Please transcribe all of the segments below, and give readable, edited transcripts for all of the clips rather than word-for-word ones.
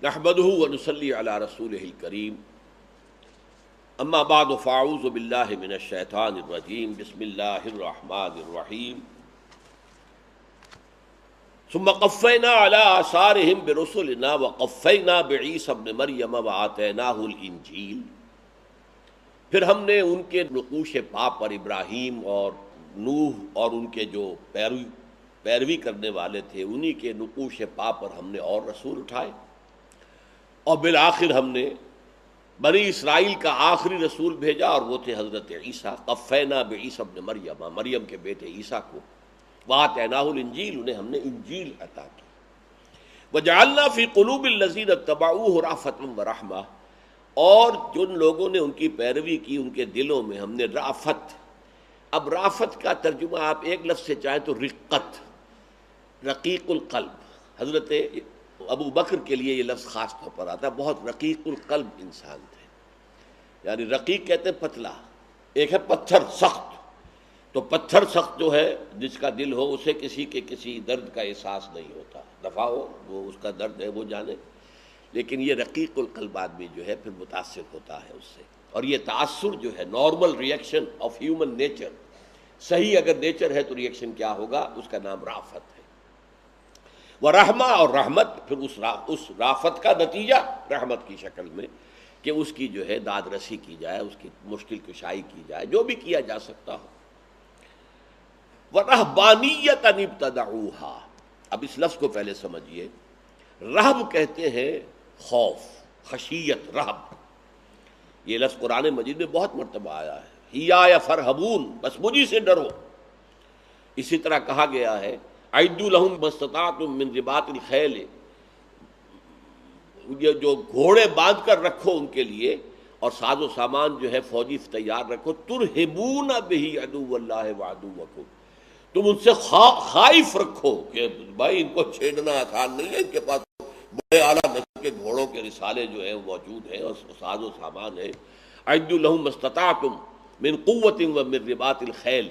نحمده ونصلي على رسوله الكريم اما بعد فاعوذ بالله من الشیطان الرجیم بسم اللہ الرحمن الرحیم ثم قفینا على آثارهم برسلنا وقفینا بعیسی ابن مریم وآتیناہ الانجیل، پھر ہم نے ان کے نقوش پا پر ابراہیم اور نوح اور ان کے جو پیروی کرنے والے تھے انہی کے نقوش پا پر ہم نے اور رسول اٹھائے، اور بالآخر ہم نے بنی اسرائیل کا آخری رسول بھیجا اور وہ تھے حضرت عیسیٰ۔ قفینا بعیسی ابن مریم، مریم کے بیٹے عیسیٰ کو، وآتیناہ الانجیل، انہیں ہم نے انجیل عطا کی، وجعلنا فی قلوب الذین اتبعوہ رأفۃ ورحمہ، اور جن لوگوں نے ان کی پیروی کی ان کے دلوں میں ہم نے رأفت، اب رأفت کا ترجمہ آپ ایک لفظ سے چاہیں تو رقت، رقیق القلب، حضرت ابو بکر کے لیے یہ لفظ خاص طور پر آتا ہے، بہت رقیق القلب انسان تھے، یعنی رقیق کہتے ہیں پتلا، ایک ہے پتھر سخت، تو پتھر سخت جو ہے جس کا دل ہو اسے کسی کے کسی درد کا احساس نہیں ہوتا، دفع ہو وہ اس کا درد ہے وہ جانے، لیکن یہ رقیق القلب آدمی جو ہے پھر متاثر ہوتا ہے اس سے، اور یہ تاثر جو ہے normal reaction of human nature, صحیح اگر نیچر ہے تو ریئیکشن کیا ہوگا، اس کا نام رافت ہے۔ ورحمہ، اور رحمت، پھر اس رافت کا نتیجہ رحمت کی شکل میں کہ اس کی جو ہے داد رسی کی جائے، اس کی مشکل کشائی کی جائے، جو بھی کیا جا سکتا ہو۔ وَرَهْبَانِيَّةً ابْتَدَعُوهَا، اب اس لفظ کو پہلے سمجھیے، رہب کہتے ہیں خوف، خشیت، رہب، یہ لفظ قرآن مجید میں بہت مرتبہ آیا ہے، ہِیَایَ فَارْہَبُونَ، بس مجھے سے ڈرو۔ اسی طرح کہا گیا ہے اعدوا لهم ما استطعتم من رباط الخیل، یہ جو گھوڑے باندھ کر رکھو ان کے لیے، اور ساز و سامان جو ہے فوجی تیار رکھو، ترہبون بہ عدو اللہ وعدوکم، تم ان سے خائف رکھو کہ بھائی ان کو چھیڑنا آسان نہیں ہے، ان کے پاس بڑے اعلیٰ نسل کے گھوڑوں کے رسالے جو ہیں موجود ہیں اور ساز و سامان ہے۔ اعدوا لهم ما استطعتم من قوت ومن رباط الخیل،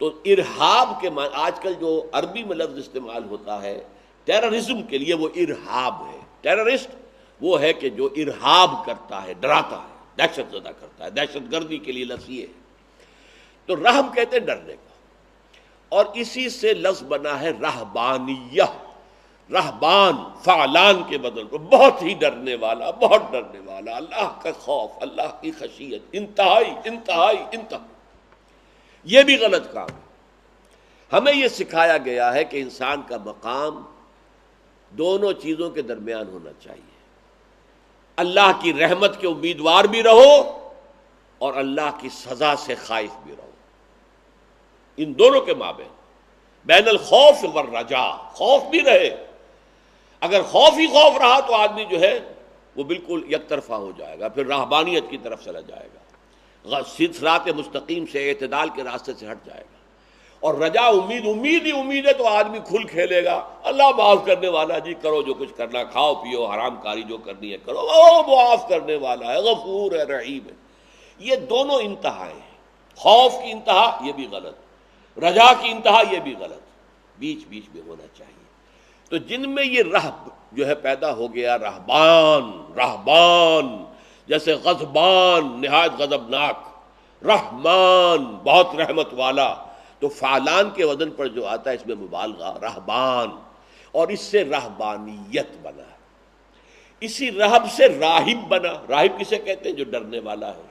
تو ارہاب کے معنی آج کل جو عربی میں لفظ استعمال ہوتا ہے ٹیررزم کے لیے، وہ ارہاب ہے۔ ٹیررسٹ وہ ہے کہ جو ارہاب کرتا ہے، ڈراتا ہے، دہشت زدہ کرتا ہے، دہشت گردی کے لیے لفظ یہ ہے، تو رہب کہتے ہیں ڈرنے کا، اور اسی سے لفظ بنا ہے رہبانیہ، رہبان فعلان کے بدل پر، بہت ہی ڈرنے والا، بہت ڈرنے والا، اللہ کا خوف، اللہ کی خشیت، انتہائی انتہائی انتہائی۔ یہ بھی غلط کام ہے۔ ہمیں یہ سکھایا گیا ہے کہ انسان کا مقام دونوں چیزوں کے درمیان ہونا چاہیے، اللہ کی رحمت کے امیدوار بھی رہو اور اللہ کی سزا سے خائف بھی رہو، ان دونوں کے مابین بین الخوف والرجاء، خوف بھی رہے، اگر خوف ہی خوف رہا تو آدمی جو ہے وہ بالکل یک طرفہ ہو جائے گا، پھر رہبانیت کی طرف چلا جائے گا، صراط مستقیم سے، اعتدال کے راستے سے ہٹ جائے گا، اور رجا امید، امید ہی امید ہے تو آدمی کھل کھیلے گا، اللہ معاف کرنے والا، جی کرو جو کچھ کرنا، کھاؤ پیو، حرام کاری جو کرنی ہے کرو، وہ معاف کرنے والا ہے، غفور ہے، رحیم ہے۔ یہ دونوں انتہائیں ہیں، خوف کی انتہا یہ بھی غلط، رجا کی انتہا یہ بھی غلط، بیچ بیچ میں ہونا چاہیے۔ تو جن میں یہ رہب جو ہے پیدا ہو گیا، رہبان جیسے غضبان نہایت غضبناک، رحمان بہت رحمت والا، تو فعلان کے وزن پر جو آتا ہے اس میں مبالغہ، رہبان، اور اس سے رہبانیت بنا، اسی رہب سے راہب بنا۔ راہب کسے کہتے ہیں؟ جو ڈرنے والا ہے،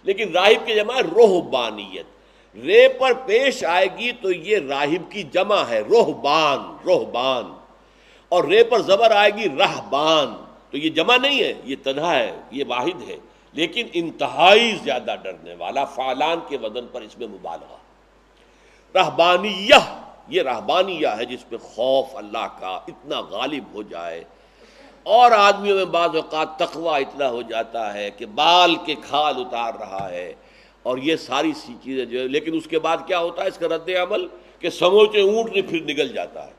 لیکن راہب کی جمع ہے رہبانیت، رے پر پیش آئے گی تو یہ راہب کی جمع ہے، رہبان، اور رے پر زبر آئے گی رہبان، تو یہ جمع نہیں ہے، یہ تنہا ہے، یہ واحد ہے، لیکن انتہائی زیادہ ڈرنے والا، فعلان کے وزن پر اس میں مبالغہ۔ رہبانیہ، یہ رہبانیہ ہے جس پہ خوف اللہ کا اتنا غالب ہو جائے، اور آدمیوں میں بعض اوقات تقویٰ اتنا ہو جاتا ہے کہ بال کے کھال اتار رہا ہے، اور یہ ساری سی چیزیں جو ہے، لیکن اس کے بعد کیا ہوتا ہے اس کا رد عمل کہ سموچے اونٹ نے پھر نگل جاتا ہے،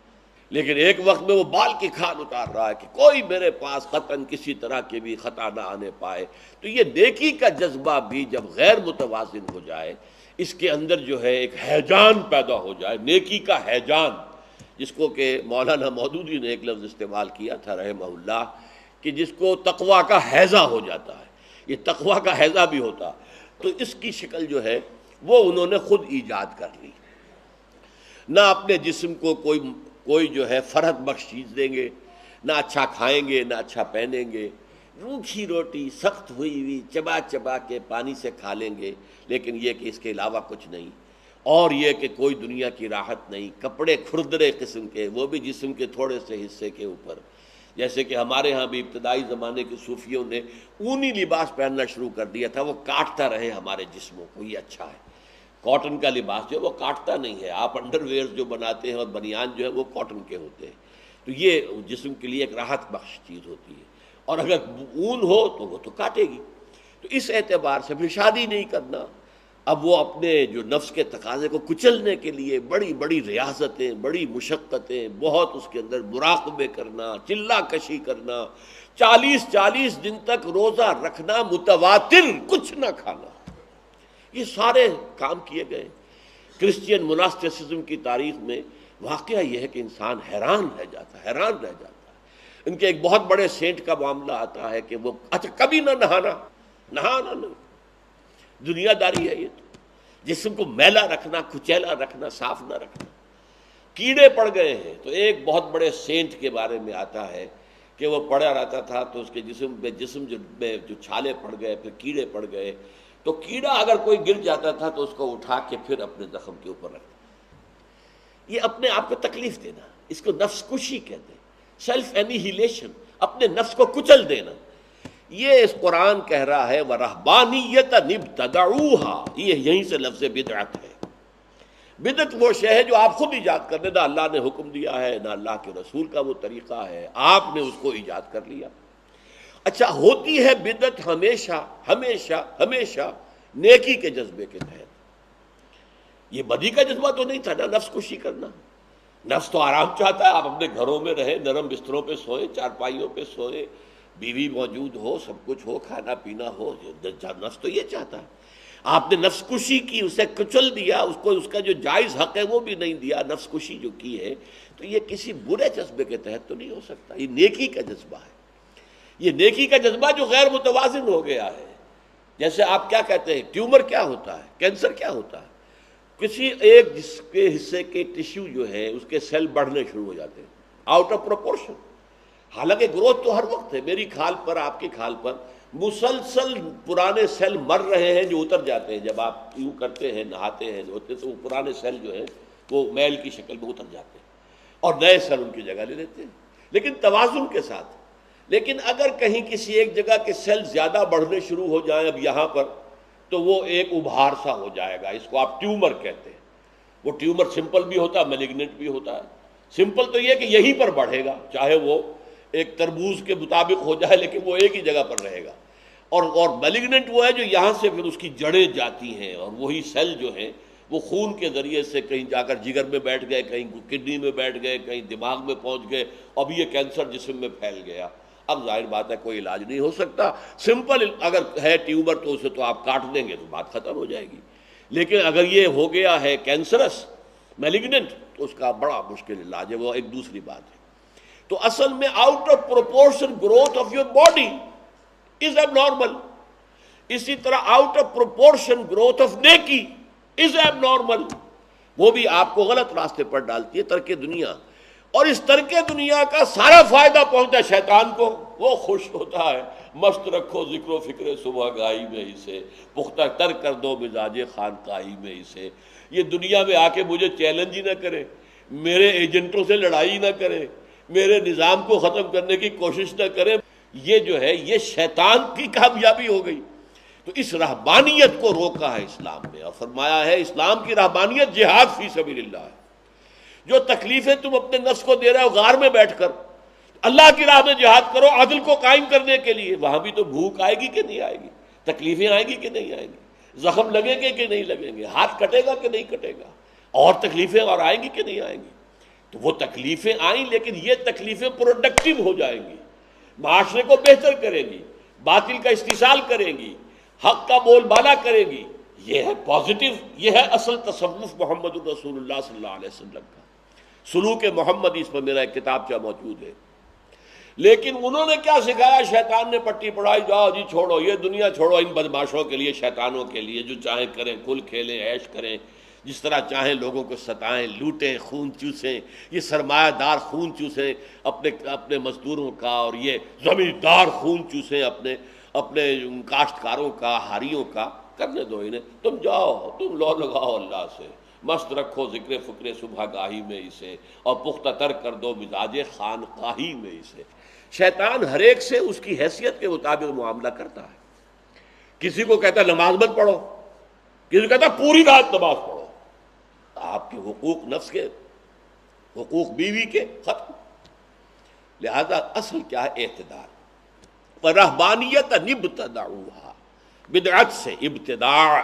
لیکن ایک وقت میں وہ بال کی کھال اتار رہا ہے کہ کوئی میرے پاس قطعاً کسی طرح کی بھی خطا نہ آنے پائے۔ تو یہ نیکی کا جذبہ بھی جب غیر متوازن ہو جائے، اس کے اندر جو ہے ایک ہیجان پیدا ہو جائے، نیکی کا ہیجان، جس کو کہ مولانا مودودی نے ایک لفظ استعمال کیا تھا رحمہ اللہ، کہ جس کو تقویٰ کا ہیضہ ہو جاتا ہے، یہ تقویٰ کا ہیضہ بھی ہوتا، تو اس کی شکل جو ہے وہ انہوں نے خود ایجاد کر لی۔ نہ اپنے جسم کو کوئی جو ہے فرحت بخش چیز دیں گے، نہ اچھا کھائیں گے، نہ اچھا پہنیں گے، روکھی روٹی سخت ہوئی چبا چبا کے پانی سے کھا لیں گے، لیکن یہ کہ اس کے علاوہ کچھ نہیں، اور یہ کہ کوئی دنیا کی راحت نہیں، کپڑے کھردرے قسم کے، وہ بھی جسم کے تھوڑے سے حصے کے اوپر، جیسے کہ ہمارے ہاں بھی ابتدائی زمانے کے صوفیوں نے اونی لباس پہننا شروع کر دیا تھا، وہ کاٹتا رہے ہمارے جسموں کو، یہ اچھا ہے۔ کاٹن کا لباس جو ہے وہ کاٹتا نہیں ہے، آپ انڈر ویئر جو بناتے ہیں اور بنیان جو ہے وہ کاٹن کے ہوتے ہیں، تو یہ جسم کے لیے ایک راحت بخش چیز ہوتی ہے، اور اگر اون ہو تو وہ تو کاٹے گی۔ تو اس اعتبار سے پھر شادی نہیں کرنا، اب وہ اپنے جو نفس کے تقاضے کو کچلنے کے لیے بڑی بڑی ریاضتیں، بڑی مشقتیں، بہت اس کے اندر مراقبے کرنا، چلا کشی کرنا، 40 دن تک روزہ رکھنا، متواتر کچھ نہ کھانا، یہ سارے کام کیے گئے۔ کرسچین مناسٹسزم کی تاریخ میں واقعہ یہ ہے کہ انسان حیران رہ جاتا ہے۔ ان کے ایک بہت بڑے سینٹ کا معاملہ آتا ہے کہ وہ اچھا کبھی نہ نہانا نہیں، دنیا داری ہے یہ تو، جسم کو میلا رکھنا، کچیلا رکھنا، صاف نہ رکھنا۔ کیڑے پڑ گئے ہیں، تو ایک بہت بڑے سینٹ کے بارے میں آتا ہے کہ وہ پڑا رہتا تھا تو اس کے جسم جو چھالے پڑ گئے، پھر کیڑے پڑ گئے، تو کیڑا اگر کوئی گر جاتا تھا تو اس کو اٹھا کے پھر اپنے زخم کے اوپر رکھتا۔ یہ اپنے آپ کو تکلیف دینا، اس کو نفس کشی کہتے ہیں، سیلف اینیہیلیشن، اپنے نفس کو کچل دینا۔ یہ اس قرآن کہہ رہا ہے وَرَهْبَانِيَّةً ابْتَدَعُوهَا، یہ یہیں سے لفظ بدعت ہے۔ بدعت وہ شے ہے جو آپ خود ایجاد کر دیں، نہ اللہ نے حکم دیا ہے، نہ اللہ کے رسول کا وہ طریقہ ہے، آپ نے اس کو ایجاد کر لیا۔ اچھا، ہوتی ہے بدعت ہمیشہ نیکی کے جذبے کے تحت۔ یہ بدی کا جذبہ تو نہیں تھا نا، نفس کشی کرنا۔ نفس تو آرام چاہتا ہے، آپ اپنے گھروں میں رہیں، نرم بستروں پہ سوئیں، چارپائیوں پہ سوئیں، بیوی موجود ہو، سب کچھ ہو، کھانا پینا ہو، نفس تو یہ چاہتا ہے۔ آپ نے نفس کشی کی، اسے کچل دیا، اس کو اس کا جو جائز حق ہے وہ بھی نہیں دیا، نفس کشی جو کی ہے، تو یہ کسی برے جذبے کے تحت تو نہیں ہو سکتا، یہ نیکی کا جذبہ ہے۔ یہ نیکی کا جذبہ جو غیر متوازن ہو گیا ہے۔ جیسے آپ کیا کہتے ہیں، ٹیومر کیا ہوتا ہے، کینسر کیا ہوتا ہے؟ کسی ایک جس کے حصے کے ٹیشو جو ہے اس کے سیل بڑھنے شروع ہو جاتے ہیں آؤٹ آف پروپورشن، حالانکہ گروتھ تو ہر وقت ہے، میری کھال پر، آپ کی کھال پر مسلسل پرانے سیل مر رہے ہیں جو اتر جاتے ہیں، جب آپ یوں کرتے ہیں، نہاتے ہیں، دھوتے تو وہ پرانے سیل جو ہیں وہ میل کی شکل میں اتر جاتے ہیں اور نئے سیل ان کی جگہ لے لیتے ہیں، لیکن توازن کے ساتھ۔ لیکن اگر کہیں کسی ایک جگہ کے سیل زیادہ بڑھنے شروع ہو جائیں اب یہاں پر، تو وہ ایک ابھار سا ہو جائے گا، اس کو آپ ٹیومر کہتے ہیں۔ وہ ٹیومر سمپل بھی ہوتا ہے، میلیگننٹ بھی ہوتا ہے۔ سمپل تو یہ کہ یہیں پر بڑھے گا، چاہے وہ ایک تربوز کے مطابق ہو جائے، لیکن وہ ایک ہی جگہ پر رہے گا۔ اور میلیگننٹ وہ ہے جو یہاں سے پھر اس کی جڑیں جاتی ہیں، اور وہی سیل جو ہیں وہ خون کے ذریعے سے کہیں جا کر جگر میں بیٹھ گئے، کہیں کڈنی میں بیٹھ گئے، کہیں دماغ میں پہنچ گئے، اب یہ کینسر جسم میں پھیل گیا۔ اب ظاہر بات ہے کوئی علاج نہیں ہو سکتا، سمپل اگر ہے ٹیومر تو اسے تو آپ کاٹ دیں گے تو بات ختم ہو جائے گی، لیکن اگر یہ ہو گیا ہے کینسرس میلیگننٹ تو اس کا بڑا مشکل علاج ہے، وہ ایک دوسری بات ہے۔ تو اصل میں out of proportion growth of your body is abnormal, اسی طرح out of proportion growth of نیکی از ایب نارمل، وہ بھی آپ کو غلط راستے پر ڈالتی ہے، ترک دنیا۔ اور اس ترک دنیا کا سارا فائدہ پہنچتا ہے شیطان کو، وہ خوش ہوتا ہے، مست رکھو ذکر و فکر صبح گاہی میں اسے، پختہ تر کر دو مزاج خانقاہی میں اسے۔ یہ دنیا میں آ کے مجھے چیلنج ہی نہ کرے، میرے ایجنٹوں سے لڑائی نہ کرے، میرے نظام کو ختم کرنے کی کوشش نہ کرے، یہ جو ہے یہ شیطان کی کامیابی ہو گئی۔ تو اس رہبانیت کو روکا ہے اسلام نے، اور فرمایا ہے اسلام کی رہبانیت جہاد فی سبیل اللہ ہے۔ جو تکلیفیں تم اپنے نفس کو دے رہے ہو غار میں بیٹھ کر، اللہ کی راہ میں جہاد کرو عدل کو قائم کرنے کے لیے، وہاں بھی تو بھوک آئے گی کہ نہیں آئے گی، تکلیفیں آئیں گی کہ نہیں آئیں گی، زخم لگیں گے کہ نہیں لگیں گے، ہاتھ کٹے گا کہ نہیں کٹے گا، اور تکلیفیں اور آئیں گی کہ نہیں آئیں گی۔ تو وہ تکلیفیں آئیں، لیکن یہ تکلیفیں پروڈکٹیو ہو جائیں گی، معاشرے کو بہتر کریں گی، باطل کا استحصال کریں گی، حق کا بول بالا کریں گی۔ یہ ہے پازیٹیو، یہ ہے اصل تصوف محمد الرسول اللہ صلی اللہ علیہ وسلم کا، سلوک محمدی۔ اس پر میرا ایک کتابچہ موجود ہے۔ لیکن انہوں نے کیا سکھایا؟ شیطان نے پٹی پڑھائی، جاؤ جی چھوڑو یہ دنیا، چھوڑو ان بدماشوں کے لیے، شیطانوں کے لیے، جو چاہیں کریں، کھل کھیلیں، عیش کریں، جس طرح چاہیں لوگوں کو ستائیں، لوٹیں، خون چوسیں، یہ سرمایہ دار خون چوسیں اپنے اپنے مزدوروں کا، اور یہ زمیندار خون چوسیں اپنے اپنے کاشتکاروں کا، ہاریوں کا، کرنے دو انہیں، تم جاؤ، تم لو لگاؤ اللہ سے، مست رکھو ذکر فکر صبح گاہی میں اسے، اور پختہ تر کر دو مزاج خانقاہی میں اسے۔ شیطان ہر ایک سے اس کی حیثیت کے مطابق معاملہ کرتا ہے، کسی کو کہتا ہے نماز مت پڑھو، کسی کو کہتا ہے پوری رات نماز پڑھو، آپ کے حقوق نفس کے، حقوق بیوی کے ختم۔ لہذا اصل کیا ہے؟ اعتدال۔ رہبانیت ابتدعوها، بدعت سے ابتداع،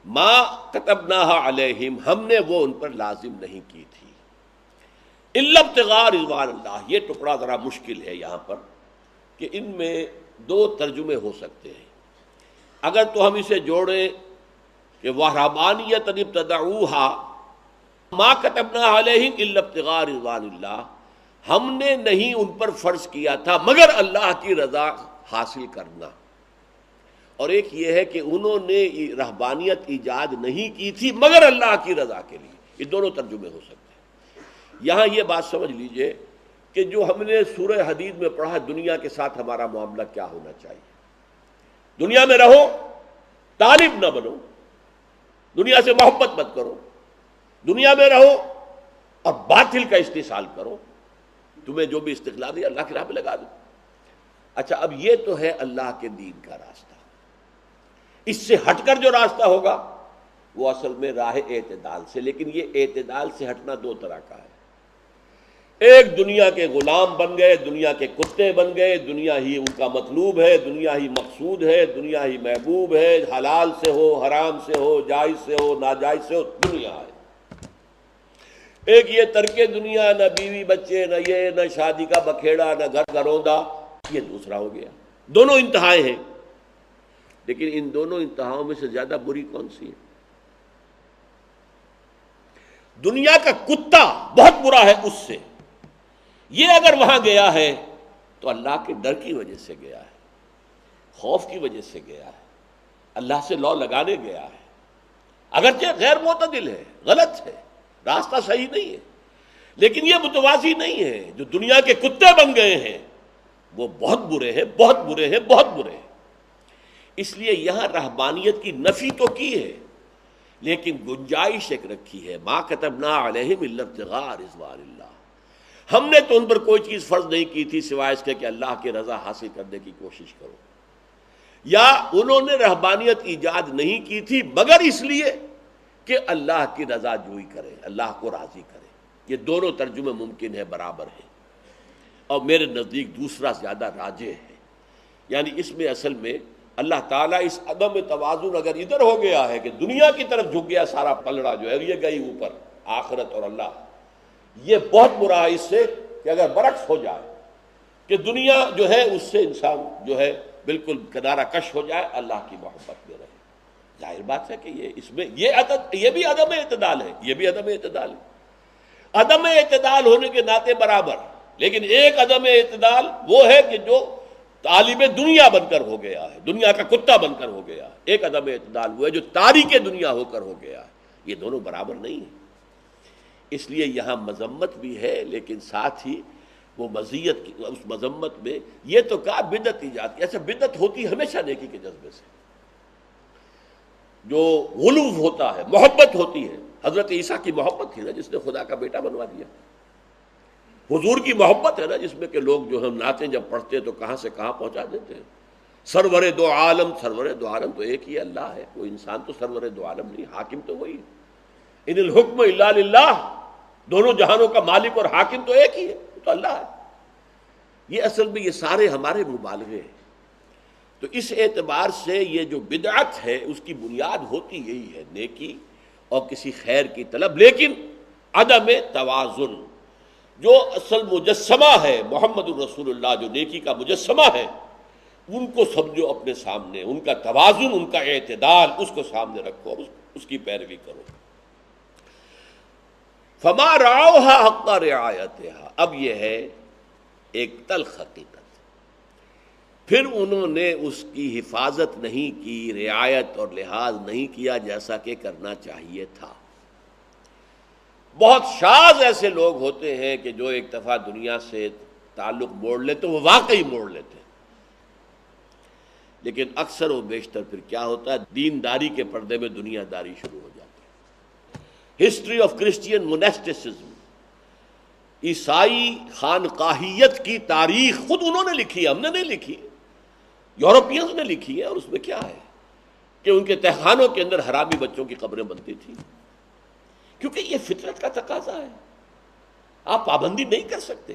ما كتبناها علیہم، ہم نے وہ ان پر لازم نہیں کی تھی، الا ابتغاء رضوان اللہ۔ یہ ٹکڑا ذرا مشکل ہے یہاں پر، کہ ان میں دو ترجمے ہو سکتے ہیں۔ اگر تو ہم اسے جوڑیں کہ وَرَهْبَانِيَّةً ابْتَدَعُوهَا مَا كَتَبْنَا عَلَيْهِمْ إِلَّا ابْتِغَاءَ رِضْوَانِ اللَّهِ، ہم نے نہیں ان پر فرض کیا تھا مگر اللہ کی رضا حاصل کرنا۔ اور ایک یہ ہے کہ انہوں نے رہبانیت ایجاد نہیں کی تھی مگر اللہ کی رضا کے لیے۔ یہ دونوں ترجمے ہو سکتے ہیں۔ یہاں یہ بات سمجھ لیجئے کہ جو ہم نے سورہ حدید میں پڑھا، دنیا کے ساتھ ہمارا معاملہ کیا ہونا چاہیے۔ دنیا میں رہو، طالب نہ بنو، دنیا سے محبت مت کرو، دنیا میں رہو اور باطل کا استحصال کرو، تمہیں جو بھی استقلال دیا اللہ کی راہ پہ لگا دو۔ اچھا، اب یہ تو ہے اللہ کے دین کا راستہ۔ اس سے ہٹ کر جو راستہ ہوگا وہ اصل میں راہ اعتدال سے، لیکن یہ اعتدال سے ہٹنا دو طرح کا ہے۔ ایک دنیا کے غلام بن گئے، دنیا کے کتے بن گئے، دنیا ہی ان کا مطلوب ہے، دنیا ہی مقصود ہے، دنیا ہی محبوب ہے، حلال سے ہو، حرام سے ہو، جائز سے ہو، ناجائز سے ہو، دنیا ہے۔ ایک یہ ترک دنیا، نہ بیوی بچے، نہ یہ، نہ شادی کا بکھیڑا، نہ گھر گھروندا، یہ دوسرا ہو گیا۔ دونوں انتہائیں ہیں، لیکن ان دونوں انتہاؤں میں سے زیادہ بری کون سی ہے؟ دنیا کا کتا بہت برا ہے اس سے، یہ اگر وہاں گیا ہے تو اللہ کے ڈر کی وجہ سے گیا ہے، خوف کی وجہ سے گیا ہے، اللہ سے لو لگانے گیا ہے، اگرچہ غیر معتدل ہے، غلط ہے، راستہ صحیح نہیں ہے، لیکن یہ متوازی نہیں ہے۔ جو دنیا کے کتے بن گئے ہیں وہ بہت برے ہیں، بہت برے ہیں، بہت برے ہیں۔ اس لیے یہاں رہبانیت کی نفی تو کی ہے، لیکن گنجائش ایک رکھی ہے، ما كتبنا علیہم الا ابتغاء رضوان اللہ۔ ہم نے تو ان پر کوئی چیز فرض نہیں کی تھی سوائے اس کے کہ اللہ کی رضا حاصل کرنے کی کوشش کرو، یا انہوں نے رہبانیت ایجاد نہیں کی تھی مگر اس لیے کہ اللہ کی رضا جوئی کرے، اللہ کو راضی کرے۔ یہ دونوں ترجمے ممکن ہے، برابر ہیں، اور میرے نزدیک دوسرا زیادہ راجح ہے۔ یعنی اس میں اصل میں اللہ تعالیٰ اس عدم توازن اگر ادھر ہو گیا ہے کہ دنیا کی طرف جھک گیا سارا پلڑا جو ہے، یہ گئی اوپر آخرت اور اللہ، یہ بہت برا ہے اس سے کہ اگر برعکس ہو جائے کہ دنیا جو ہے اس سے انسان جو ہے بالکل کنارہ کش ہو جائے، اللہ کی محبت میں رہے۔ ظاہر بات ہے کہ یہ اس میں یہ بھی عدم اعتدال ہے، یہ بھی عدم اعتدال ہے، عدم اعتدال ہونے کے ناطے برابر۔ لیکن ایک عدم اعتدال وہ ہے کہ جو طالب دنیا بن کر ہو گیا ہے، دنیا کا کتا بن کر ہو گیا ہے، ایک عدم اعتدال وہ ہے جو تارک دنیا ہو کر ہو گیا ہے۔ یہ دونوں برابر نہیں ہیں۔ اس لیے یہاں مذمت بھی ہے، لیکن ساتھ ہی وہ مزیت کی اس مذمت میں یہ تو کہا بدعت ایجاد کی۔ ایسا بدعت ہوتی ہمیشہ نیکی کے جذبے سے، جو غلو ہوتا ہے، محبت ہوتی ہے۔ حضرت عیسیٰ کی محبت تھی نا جس نے خدا کا بیٹا بنوا دیا۔ حضور کی محبت ہے نا جس میں کہ لوگ جو ہم نعتیں جب پڑھتے تو کہاں سے کہاں پہنچا دیتے ہیں۔ سرور دو عالم، سرور دو عالم تو ایک ہی اللہ ہے، کوئی انسان تو سرور دو عالم نہیں، حاکم تو وہی ہے۔ ان الحکم الا للہ، دونوں جہانوں کا مالک اور حاکم تو ایک ہی ہے، تو اللہ ہے۔ یہ اصل میں یہ سارے ہمارے مبالغے ہیں۔ تو اس اعتبار سے یہ جو بدعت ہے اس کی بنیاد ہوتی یہی ہے، نیکی اور کسی خیر کی طلب، لیکن عدم توازن۔ جو اصل مجسمہ ہے محمد الرسول اللہ، جو نیکی کا مجسمہ ہے، ان کو سمجھو اپنے سامنے، ان کا توازن، ان کا اعتدال، اس کو سامنے رکھو، اس کی پیروی کرو۔ فما رعوها حق رعایتها، اب یہ ہے ایک تلخ حقیقت۔ پھر انہوں نے اس کی حفاظت نہیں کی، رعایت اور لحاظ نہیں کیا جیسا کہ کرنا چاہیے تھا۔ بہت شاذ ایسے لوگ ہوتے ہیں کہ جو ایک دفعہ دنیا سے تعلق موڑ لیتے، وہ واقعی موڑ لیتے ہیں، لیکن اکثر و بیشتر پھر کیا ہوتا ہے، دینداری کے پردے میں دنیا داری شروع ہو جاتی ہے۔ ہسٹری آف کرسچین موناسٹسزم، عیسائی خانقاہیت کی تاریخ خود انہوں نے لکھی ہے، ہم نے نہیں لکھی، یورپینز نے لکھی ہے، اور اس میں کیا ہے کہ ان کے تہخانوں کے اندر حرامی بچوں کی قبریں بنتی تھیں، کیونکہ یہ فطرت کا تقاضا ہے، آپ پابندی نہیں کر سکتے،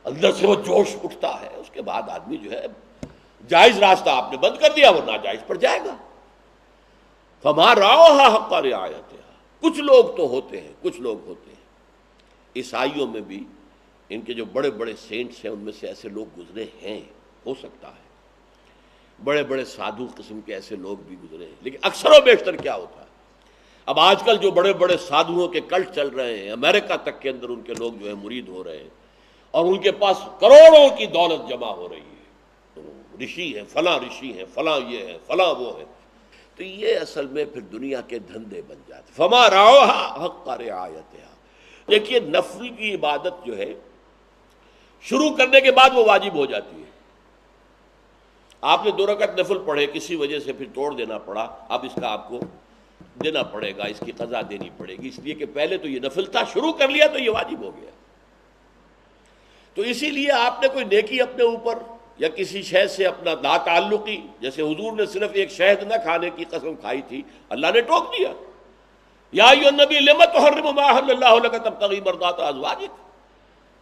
اندر سے وہ جوش اٹھتا ہے، اس کے بعد آدمی جو ہے جائز راستہ آپ نے بند کر دیا، وہ ناجائز پر جائے گا۔ فما رعوها حق رعایتها، کچھ لوگ تو ہوتے ہیں، کچھ لوگ ہوتے ہیں، عیسائیوں میں بھی ان کے جو بڑے بڑے سینٹس ہیں ان میں سے ایسے لوگ گزرے ہیں، ہو سکتا ہے بڑے بڑے سادھو قسم کے ایسے لوگ بھی گزرے ہیں، لیکن اکثر و بیشتر کیا ہوتا ہے، اب آج کل جو بڑے بڑے سادھوؤں کے کلٹ چل رہے ہیں، امریکہ تک کے اندر ان کے لوگ جو ہے مرید ہو رہے ہیں، اور ان کے پاس کروڑوں کی دولت جمع ہو رہی ہے، تو رشی ہیں، فلاں رشی ہیں، فلاں یہ ہے، فلاں وہ ہے، تو یہ اصل میں پھر دنیا کے دھندے بن جاتے۔ فما رعوها حق رعایتها، دیکھیے نفل کی عبادت جو ہے شروع کرنے کے بعد وہ واجب ہو جاتی ہے، آپ نے 2 رکعت نفل پڑھے، کسی وجہ سے پھر توڑ دینا پڑا، اب اس کا آپ کو دینا پڑے گا، اس کی قضا دینی پڑے گی، اس لیے کہ پہلے تو یہ نفل تھا، شروع کر لیا تو یہ واجب ہو گیا۔ تو اسی لیے آپ نے کوئی نیکی اپنے اوپر یا کسی شے سے اپنا لا تعلقی، جیسے حضور نے صرف ایک شہد نہ کھانے کی قسم کھائی تھی، اللہ نے ٹوک دیا، یا ایھا النبی لم تحرم ما احل اللہ لک تبتغی مرضات ازواجک،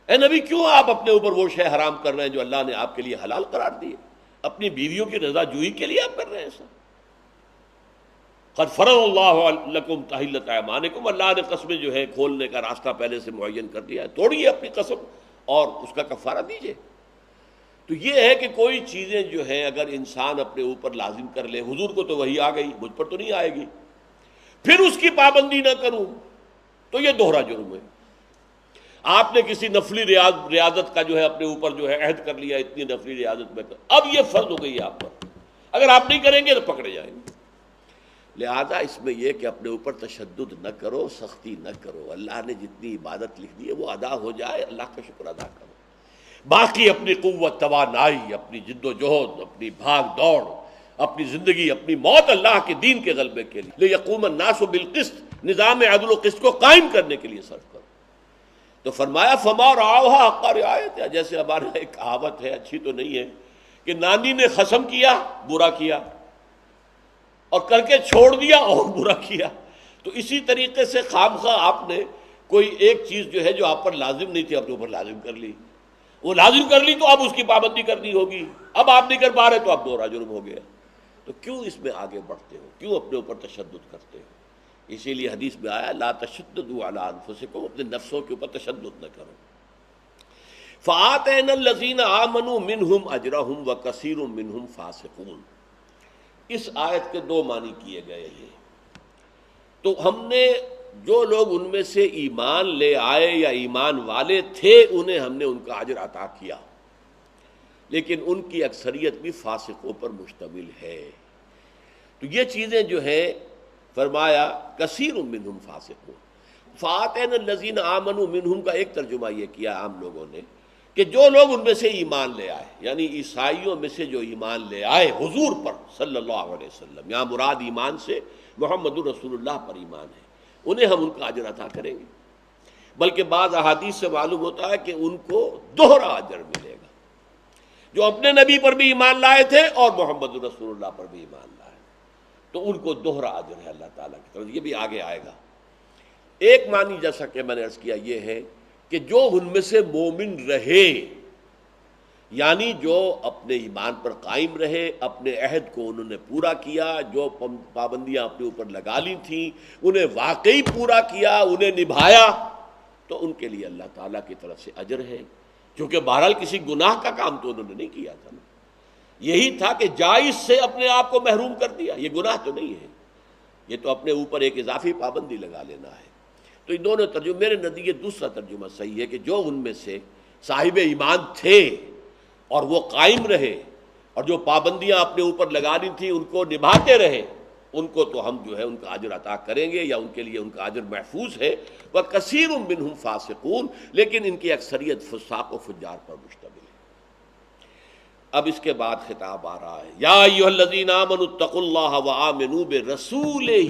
اے نبی کیوں آپ اپنے اوپر وہ شے حرام کر رہے ہیں جو اللہ نے آپ کے لیے حلال قرار دی ہے، اپنی بیویوں کی رضا جوئی کے لیے آپ کر رہے ہیں ایسا۔ قد فرض اللہ لکم تحلۃ ایمانکم، اللہ نے قسمیں جو ہے کھولنے کا راستہ پہلے سے معین کر دیا ہے، توڑیے اپنی قسم اور اس کا کفارہ دیجیے۔ تو یہ ہے کہ کوئی چیزیں جو ہیں اگر انسان اپنے اوپر لازم کر لے، حضور کو تو وہی آ گئی، مجھ پر تو نہیں آئے گی، پھر اس کی پابندی نہ کروں تو یہ دوہرا جرم ہے۔ آپ نے کسی نفلی ریاضت کا جو ہے اپنے اوپر جو ہے عہد کر لیا، اتنی نفلی ریاضت میں اب یہ فرض ہو گئی ہے آپ پر، اگر آپ نہیں کریں گے تو پکڑے جائیں گے۔ لہذا اس میں یہ کہ اپنے اوپر تشدد نہ کرو، سختی نہ کرو، اللہ نے جتنی عبادت لکھ دی ہے وہ ادا ہو جائے، اللہ کا شکر ادا کرو، باقی اپنی قوت توانائی، اپنی جد و جہد، اپنی بھاگ دوڑ، اپنی زندگی، اپنی موت اللہ کے دین کے غلبے کے لیے، لیقوم الناس بالقسط، نظام عدل و قسط کو قائم کرنے کے لیے صرف کرو۔ تو فرمایا فما رعوها حق رعایتها، جیسے ہمارا ایک کہاوت ہے، اچھی تو نہیں ہے، کہ نانی نے قسم کیا برا کیا اور کر کے چھوڑ دیا اور برا کیا، تو اسی طریقے سے خامخواہ آپ نے کوئی ایک چیز جو ہے جو آپ پر لازم نہیں تھی اپنے اوپر لازم کر لی، وہ لازم کر لی تو اب اس کی پابندی کرنی ہوگی، اب آپ نہیں کر پا رہے تو اب دوہرا جرم ہو گیا۔ تو کیوں اس میں آگے بڑھتے ہو، کیوں اپنے اوپر تشدد کرتے ہو؟ اسی لیے حدیث میں آیا لا تشددوا علی انفسکم، اپنے نفسوں کے اوپر تشدد نہ کرو۔ فآتینا الذین آمنوا منہم اجرہم وکثیر منہم فاسقون، اس آیت کے 2 معنی کیے گئے ہیں۔ تو ہم نے جو لوگ ان میں سے ایمان لے آئے یا ایمان والے تھے انہیں ہم نے ان کا اجر عطا کیا، لیکن ان کی اکثریت بھی فاسقوں پر مشتمل ہے۔ تو یہ چیزیں جو ہیں فرمایا کثیر منہم فاسقون، فآتینا الذین آمنوا منہم کا ایک ترجمہ یہ کیا عام لوگوں نے کہ جو لوگ ان میں سے ایمان لے آئے، یعنی عیسائیوں میں سے جو ایمان لے آئے حضور پر صلی اللہ علیہ وسلم، یہاں مراد ایمان سے محمد رسول اللہ پر ایمان ہے، انہیں ہم ان کا اجر عطا کریں گے، بلکہ بعض احادیث سے معلوم ہوتا ہے کہ ان کو دوہرا اجر ملے گا، جو اپنے نبی پر بھی ایمان لائے تھے اور محمد رسول اللہ پر بھی ایمان لائے، تو ان کو دوہرا اجر ہے اللہ تعالیٰ کی طرف، یہ بھی آگے آئے گا۔ ایک معنی جیسا کہ میں نے عرض کیا یہ ہے کہ جو ان میں سے مومن رہے، یعنی جو اپنے ایمان پر قائم رہے، اپنے عہد کو انہوں نے پورا کیا، جو پابندیاں اپنے اوپر لگا لی تھیں انہیں واقعی پورا کیا، انہیں نبھایا، تو ان کے لیے اللہ تعالیٰ کی طرف سے اجر ہے، کیونکہ بہرحال کسی گناہ کا کام تو انہوں نے نہیں کیا تھا نا، یہی تھا کہ جائز سے اپنے آپ کو محروم کر دیا، یہ گناہ تو نہیں ہے، یہ تو اپنے اوپر ایک اضافی پابندی لگا لینا ہے۔ تو ان دونوں ترجمے، میرے نزدیک دوسرا ترجمہ صحیح ہے کہ جو ان میں سے صاحب ایمان تھے اور وہ قائم رہے اور جو پابندیاں اپنے اوپر لگانی تھیں ان کو نبھاتے رہے، ان کو تو ہم جو ہے ان کا اجر عطا کریں گے، یا ان کے لیے ان کا اجر محفوظ ہے۔ وَكَثِيرٌ مِّنْهُمْ فَاسِقُونَ، لیکن ان کی اکثریت فساق و فجار پر مشتمل ہے۔ اب اس کے بعد خطاب آ رہا ہے، یا ایھا الذین آمنوا اتقوا اللہ وآمنوا برسولہ۔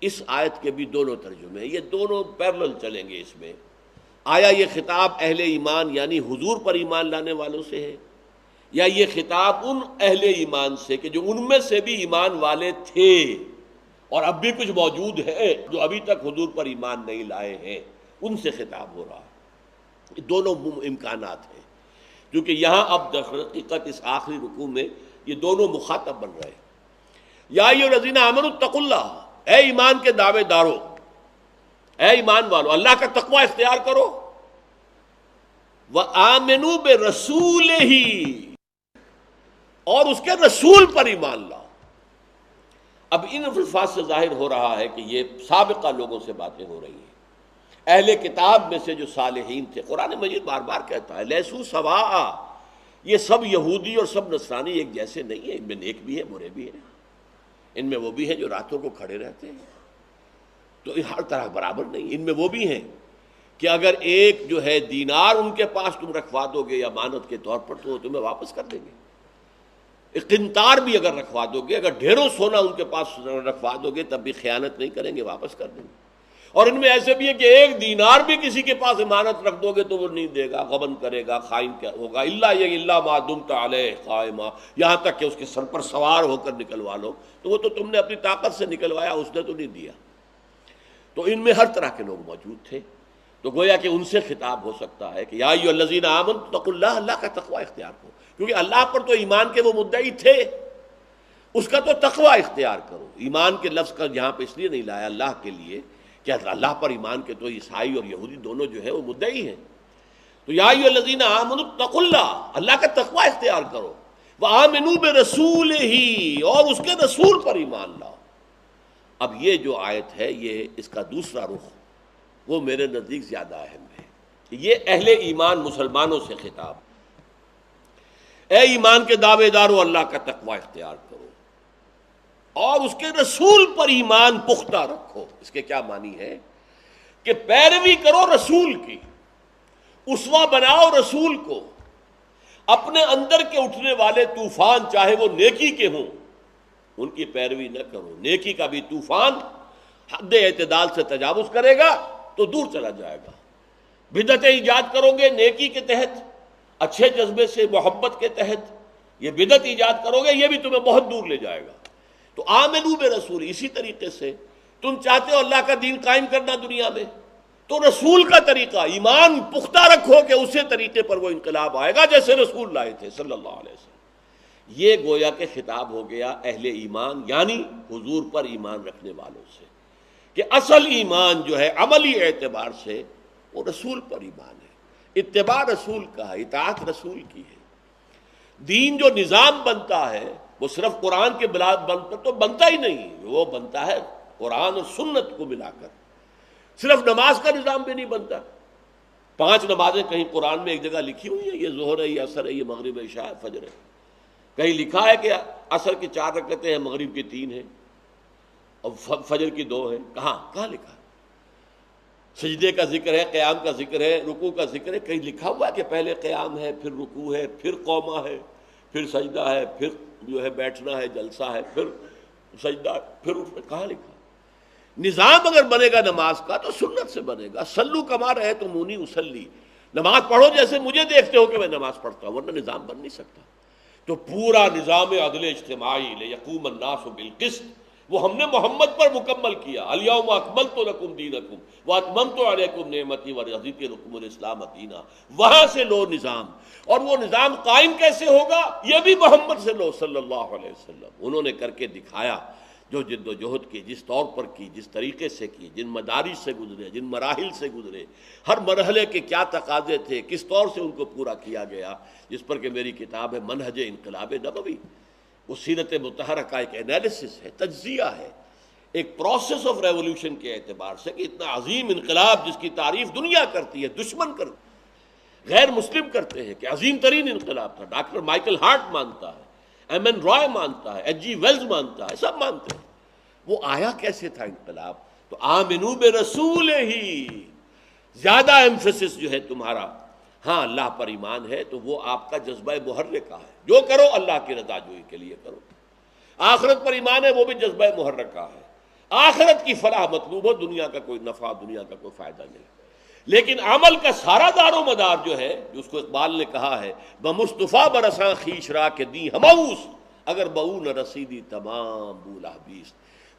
اس آیت کے بھی دونوں ترجمے ہیں، یہ دونوں پیرلل چلیں گے۔ اس میں آیا یہ خطاب اہل ایمان یعنی حضور پر ایمان لانے والوں سے ہے، یا یہ خطاب ان اہل ایمان سے کہ جو ان میں سے بھی ایمان والے تھے اور اب بھی کچھ موجود ہیں جو ابھی تک حضور پر ایمان نہیں لائے ہیں، ان سے خطاب ہو رہا ہے۔ یہ دونوں امکانات ہیں، کیونکہ یہاں اب در حقیقت اس آخری رکوع میں یہ دونوں مخاطب بن رہے ہیں۔ یا ایھا الذین آمنوا اتقوا اللہ، اے ایمان کے دعوے دارو، اے ایمان والو اللہ کا تقوی اختیار کرو، وآمنوا برسولہ، اور اس کے رسول پر ایمان لاؤ۔ اب ان الفاظ سے ظاہر ہو رہا ہے کہ یہ سابقہ لوگوں سے باتیں ہو رہی ہیں، اہل کتاب میں سے جو صالحین تھے۔ قرآن مجید بار بار کہتا ہے لیسوا سواء، یہ سب یہودی اور سب نصرانی ایک جیسے نہیں ہیں، ان میں نیک بھی ہیں برے بھی ہیں، ان میں وہ بھی ہیں جو راتوں کو کھڑے رہتے ہیں، تو ہر طرح برابر نہیں۔ ان میں وہ بھی ہیں کہ اگر ایک جو ہے دینار ان کے پاس تم رکھوا دو گے امانت کے طور پر تو وہ تمہیں واپس کر دیں گے، ایک قنطار بھی اگر رکھوا دو گے، اگر ڈھیروں سونا ان کے پاس رکھوا دو گے تب بھی خیانت نہیں کریں گے، واپس کر دیں گے۔ اور ان میں ایسے بھی ہے کہ ایک دینار بھی کسی کے پاس امانت رکھ دو گے تو وہ نہیں دے گا، غبن کرے گا، خائن ہوگا، الا ما دمت علیہ قائما، یہاں تک کہ اس کے سر پر سوار ہو کر نکلوا لو، تو وہ تو تم نے اپنی طاقت سے نکلوایا، اس نے تو نہیں دیا۔ تو ان میں ہر طرح کے لوگ موجود تھے، تو گویا کہ ان سے خطاب ہو سکتا ہے کہ یا ایھا الذین آمنوا اتقوا اللہ، اللہ کا تقوی اختیار کرو، کیونکہ اللہ پر تو ایمان کے وہ مدعی تھے، اس کا تو تقوی اختیار کرو۔ ایمان کے لفظ کا یہاں پہ اس لیے نہیں لایا اللہ کے لیے کہ اللہ پر ایمان کے تو عیسائی اور یہودی دونوں جو ہے وہ مدعی ہیں۔ تو یا ایھا الذین آمنوا اتقوا اللہ، اللہ کا تقوی اختیار کرو، وآمنوا برسولہ، اور اس کے رسول پر ایمان لاؤ۔ اب یہ جو آیت ہے یہ اس کا دوسرا رخ وہ میرے نزدیک زیادہ اہم ہے کہ یہ اہل ایمان مسلمانوں سے خطاب، اے ایمان کے دعوے دارو اللہ کا تقوی اختیار کرو اور اس کے رسول پر ایمان پختہ رکھو۔ اس کے کیا معنی ہے کہ پیروی کرو رسول کی، اسوہ بناؤ رسول کو، اپنے اندر کے اٹھنے والے طوفان چاہے وہ نیکی کے ہوں ان کی پیروی نہ کرو۔ نیکی کا بھی طوفان حد اعتدال سے تجاوز کرے گا تو دور چلا جائے گا، بدعتیں ایجاد کرو گے نیکی کے تحت، اچھے جذبے سے محبت کے تحت یہ بدعت ایجاد کرو گے، یہ بھی تمہیں بہت دور لے جائے گا۔ تو آمنوا برسول، اسی طریقے سے تم چاہتے ہو اللہ کا دین قائم کرنا دنیا میں تو رسول کا طریقہ ایمان پختہ رکھو کہ اسی طریقے پر وہ انقلاب آئے گا جیسے رسول لائے تھے صلی اللہ علیہ وسلم۔ یہ گویا کہ خطاب ہو گیا اہل ایمان یعنی حضور پر ایمان رکھنے والوں سے، کہ اصل ایمان جو ہے عملی اعتبار سے وہ رسول پر ایمان ہے، اتباع رسول کا ہے، اطاعت رسول کی ہے۔ دین جو نظام بنتا ہے وہ صرف قرآن کے بلا پر تو بنتا ہی نہیں، وہ بنتا ہے قرآن اور سنت کو ملا کر۔ صرف نماز کا نظام بھی نہیں بنتا، 5 نمازیں کہیں قرآن میں ایک جگہ لکھی ہوئی ہیں، یہ ظہر ہے، یہ عصر ہے، یہ مغرب ہے، عشاء ہے، فجر ہے۔ کہیں لکھا ہے کہ عصر کی 4 رکعتیں ہیں، مغرب کی 3 ہیں اور فجر کی 2 ہیں؟ کہاں لکھا ہے؟ سجدے کا ذکر ہے، قیام کا ذکر ہے، رکوع کا ذکر ہے، کہیں لکھا ہوا ہے کہ پہلے قیام ہے، پھر رکوع ہے، پھر قومہ ہے، پھر سجدہ ہے، پھر جو ہے بیٹھنا ہے، جلسہ ہے، پھر سجدہ، پھر اٹھنا؟ کہاں لکھا؟ نظام اگر بنے گا نماز کا تو سنت سے بنے گا، صلو کما رأیتمونی اصلی، نماز پڑھو جیسے مجھے دیکھتے ہو کہ میں نماز پڑھتا ہوں، ورنہ نظام بن نہیں سکتا۔ تو پورا نظام عدل اجتماعی لیقوم الناس بالقسط وہ ہم نے محمد پر مکمل کیا، الیوم اکملت لکم دینکم واتممت علیکم نعمتی ورضیت لکم الاسلام دینا، وہاں سے لو نظام۔ اور وہ نظام قائم کیسے ہوگا؟ یہ بھی محمد سے لو صلی اللہ علیہ وسلم، انہوں نے کر کے دکھایا، جو جد و جہد کی، جس طور پر کی، جس طریقے سے کی، جن مدارج سے گزرے، جن مراحل سے گزرے، ہر مرحلے کے کیا تقاضے تھے، کس طور سے ان کو پورا کیا گیا، جس پر کہ میری کتاب ہے منہج انقلاب نبوی، وہ سیرت مطہرہ کا ایک انالیسس ہے، تجزیہ ہے، ایک پروسیس آف ریولوشن کے اعتبار سے کہ اتنا عظیم انقلاب جس کی تعریف دنیا کرتی ہے، دشمن کرتی ہے، غیر مسلم کرتے ہیں کہ عظیم ترین انقلاب تھا، ڈاکٹر مائیکل ہارٹ مانتا ہے، ایم این رائے مانتا ہے، ایچ جی ویلز مانتا ہے، سب مانتے ہیں۔ وہ آیا کیسے تھا انقلاب؟ تو آمنو برسول ہی، زیادہ ایمفیسس جو ہے تمہارا ہاں اللہ پر ایمان ہے تو وہ آپ کا جذبہ محرکہ ہے، جو کرو اللہ کی رضا جوئی کے لیے کرو۔ آخرت پر ایمان ہے، وہ بھی جذبہ محرکہ ہے، آخرت کی فلاح مطلوب ہو، دنیا کا کوئی نفع، دنیا کا کوئی فائدہ نہیں۔ لیکن عمل کا سارا دار و مدار جو ہے، جو اس کو اقبال نے کہا ہے بمصطفیٰ برساں خیش را کے دی ہماؤس، اگر بہو نہ رسیدی تمام بولا بیس،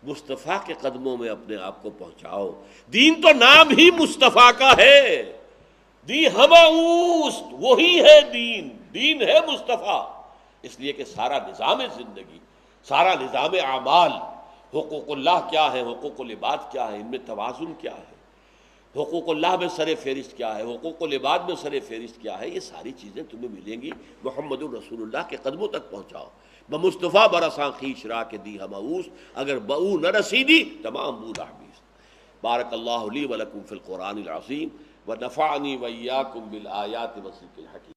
مصطفیٰ کے قدموں میں اپنے آپ کو پہنچاؤ۔ دین تو نام ہی مصطفیٰ کا ہے، دی ہماؤس وہی ہے دین، دین ہے مصطفیٰ، اس لیے کہ سارا نظام زندگی، سارا نظام اعمال، حقوق اللہ کیا ہے، حقوق العباد کیا ہے، ان میں توازن کیا ہے، حقوق اللہ میں سر فہرست کیا ہے، حقوق العباد میں سر فہرست کیا ہے، یہ ساری چیزیں تمہیں ملیں گی محمد الرسول اللہ کے قدموں تک پہنچاؤ۔ بمصطفیٰ برساں خیش را کے دی ہماؤس، اگر بہو نہ رسیدی تمام بولا حبیس۔ بارک اللہ لی ولکم فی القرآن العظیم ونفعنی وإیاکم بالآیات والذکر الحکیم۔